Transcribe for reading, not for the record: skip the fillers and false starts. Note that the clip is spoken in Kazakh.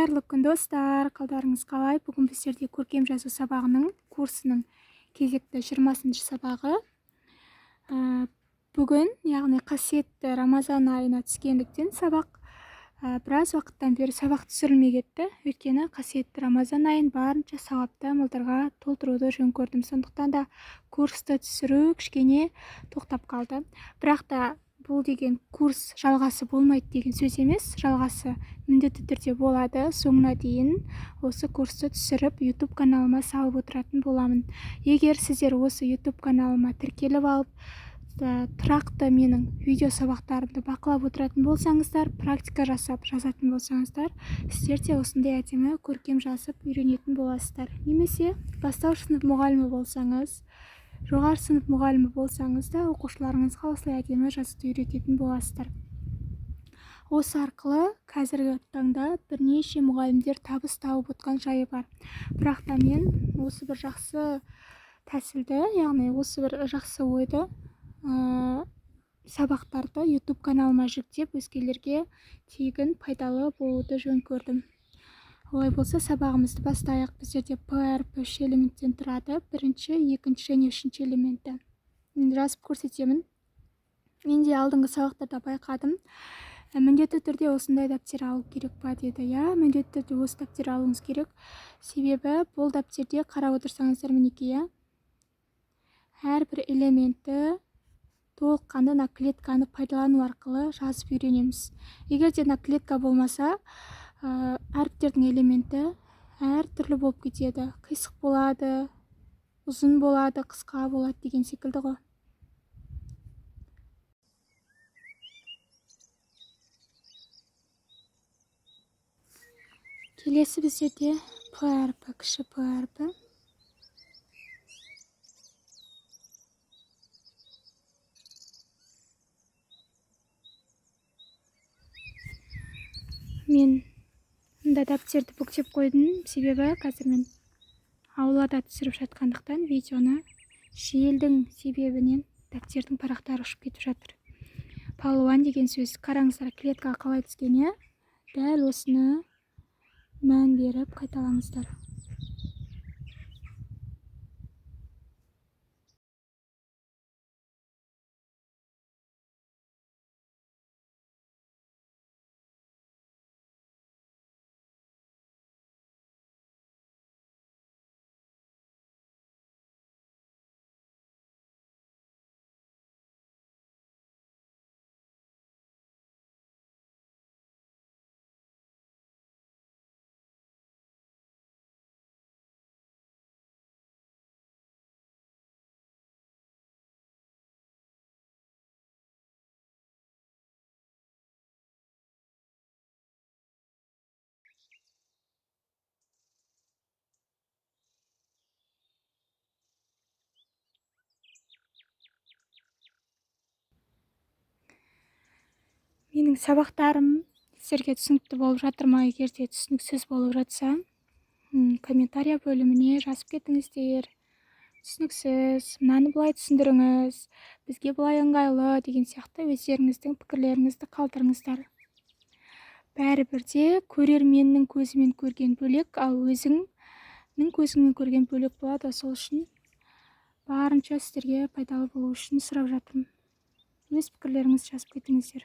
Қайырлы күн достар, қалдарыңыз қалай? Бүгін біздерде көркем жазу сабағының курсының кезекті 20-шы сабағы. Бүгін, яғни қасиетті Рамазан айына түскендіктен сабақ біраз уақыттан бері сабақ түсірілмей кетті. Өйткені қасиетті Рамазан айын барынша сауапты амалдарға толтыруды жөн көрдім. Сондықтан да курсты түсіру кішкене тоқтап қалды. Бірақ та бұл деген курс жалғасы болмайды деген сөз емес. Жалғасы міндетті түрде болады. Соңына дейін осы курсты түсіріп YouTube каналыма салып отыратын боламын. Егер сіздер осы YouTube каналыма тіркеліп алып, тұрақты менің видео сабақтарымды бақылап отыратын болсаңыздар, практика жасап жазатын болсаңыздар, сіздер де осындай әдемі көркем жазып үйренетін боласыздар. Немесе бастауыш сынып мұғалімі болсаңыз, жоғары сынып мұғалімі болсаңыз да оқушыларыңызға осылай әдемі жазуды үйрететін боласыздар. Осы арқылы қазіргі таңда бірнеше мұғалімдер табыс тауып отқан жайы бар. Бірақ та мен осы бір жақсы тәсілді, яғни осы бір жақсы ойды сабақтарды YouTube каналыма жүктеп, өзгелерге тегін пайдалы болуды жөн көрдім. Олай болса, сабағымызды бастайық. Біздерде PHP 3 элементтен тұрады. Бірінші, екінші және үшінші элементі. Мен жазып көрсетемін. Мен де алдыңғы сабақтарда байқадым. Міндетті түрде осындай дәптер алу керек па деді. Міндетті түрде осы дәптер алуыңыз керек. Себебі бұл дәптерде қарап отырсаңыздар, мінекей, әрбір элементті толыққанды клетканы пайдалану арқылы жазып үйренеміз. Егер де клетка болмаса, әріптердің элементі әр түрлі болып кетеді. Қисық болады, ұзын болады, қысқа болады деген секілді ғой. Келесі біздерде PHP, кіші PHP. Мен мұнда дәптерді бүктеп қойдым, себебі қазір мен аулада түсіріп жатқандықтан видеоны желдің себебінен дәптердің парақтары ұшып кетіп жатыр. Палуан деген сөз, қараңыздар, клеткаға қалай түскені, дәл осыны мән беріп қайталаңыздар. Менің сабақтарым сіздерге түсінікті болып жатыр ма? Егер де түсініксіз болып жатса, комментария бөліміне жазып кетіңіздер. Түсініксіз, мынаны былай түсіндіріңіз, бізге былай ыңғайлы деген сияқты өздеріңіздің пікірлеріңізді қалдырыңыздар. Бәрібірде көрерменнің көзімен көрген бөлек, ал өзіңнің көзіңмен көрген бөлек болады. Сол үшін барынша сіздерге пайдалы болу үшін сұрап жатырмын. Өз пікірлеріңізді жазып кетіңіздер.